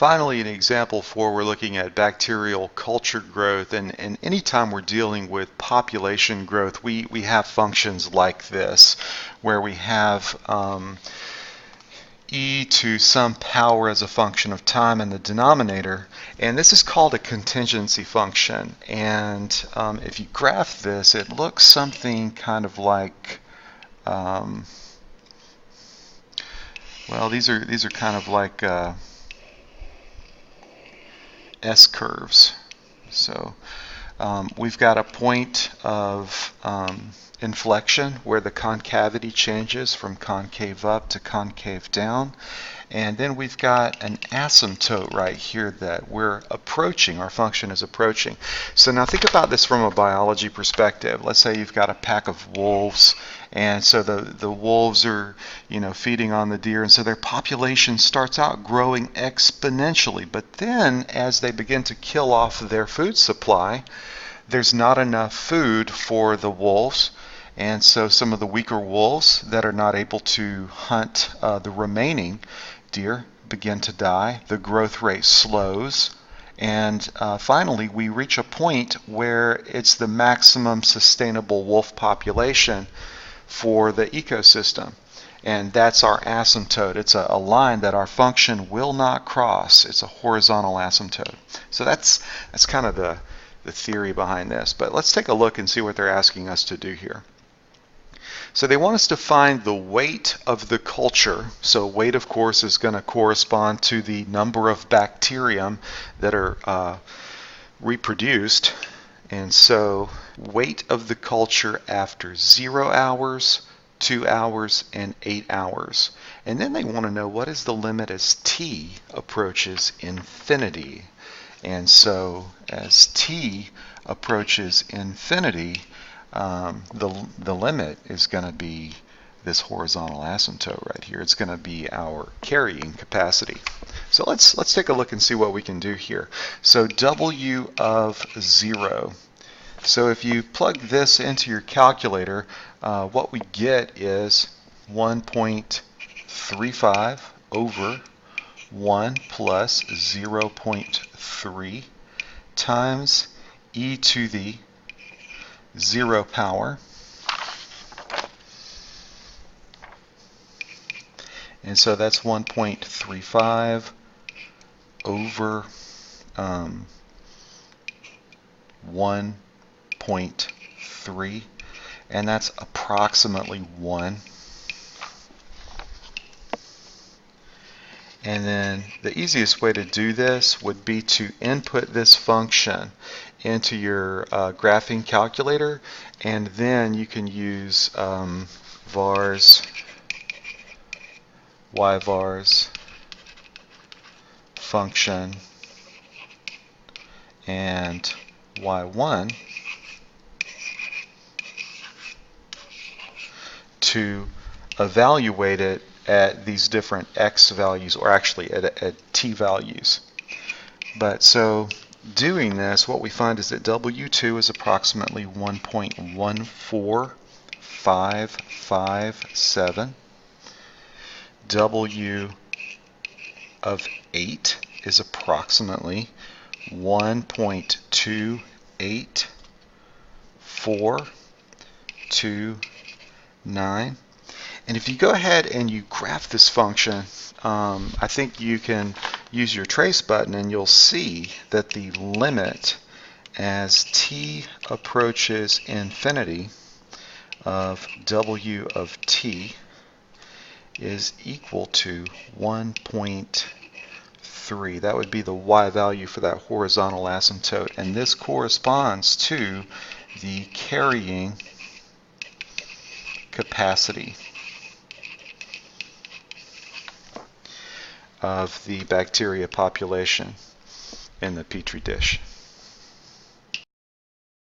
Finally, in example 4, we're looking at bacterial culture growth, and anytime we're dealing with population growth, we have functions like this, where we have e to some power as a function of time in the denominator, and this is called a contingency function. And if you graph this, it looks something kind of like, well, these are kind of like S-curves. So we've got a point of inflection where the concavity changes from concave up to concave down, and then we've got an asymptote right here that we're approaching, our function is approaching. So now think about this from a biology perspective. Let's say you've got a pack of wolves, and so the wolves are, feeding on the deer, and so their population starts out growing exponentially, but then as they begin to kill off their food supply, there's not enough food for the wolves, and so some of the weaker wolves that are not able to hunt the remaining deer begin to die. The growth rate slows, and finally we reach a point where it's the maximum sustainable wolf population for the ecosystem, and that's our asymptote. It's a line that our function will not cross. It's a horizontal asymptote. So that's kind of the theory behind this, but let's take a look and see what they're asking us to do here. So they want us to find the weight of the culture. So weight, of course, is going to correspond to the number of bacterium that are reproduced. And so weight of the culture after 0 hours, 2 hours, and 8 hours. And then they want to know what is the limit as t approaches infinity. And so as t approaches infinity, the limit is going to be this horizontal asymptote right here. It's going to be our carrying capacity. So let's take a look and see what we can do here. So W of 0. So if you plug this into your calculator, what we get is 1.35 over 1 plus 0.3 times e to the 0 power, and so that's 1.35 over 1.3, and that's approximately 1. And then the easiest way to do this would be to input this function into your graphing calculator, and then you can use vars, yvars function, and y1 to evaluate it at these different x values, or actually at t values. But so doing this, what we find is that W2 is approximately 1.14557. W of 8 is approximately 1.28429. And if you go ahead and you graph this function, I think you can use your trace button, and you'll see that the limit as t approaches infinity of W of t is equal to 1.3. That would be the y value for that horizontal asymptote, and this corresponds to the carrying capacity of the bacteria population in the Petri dish.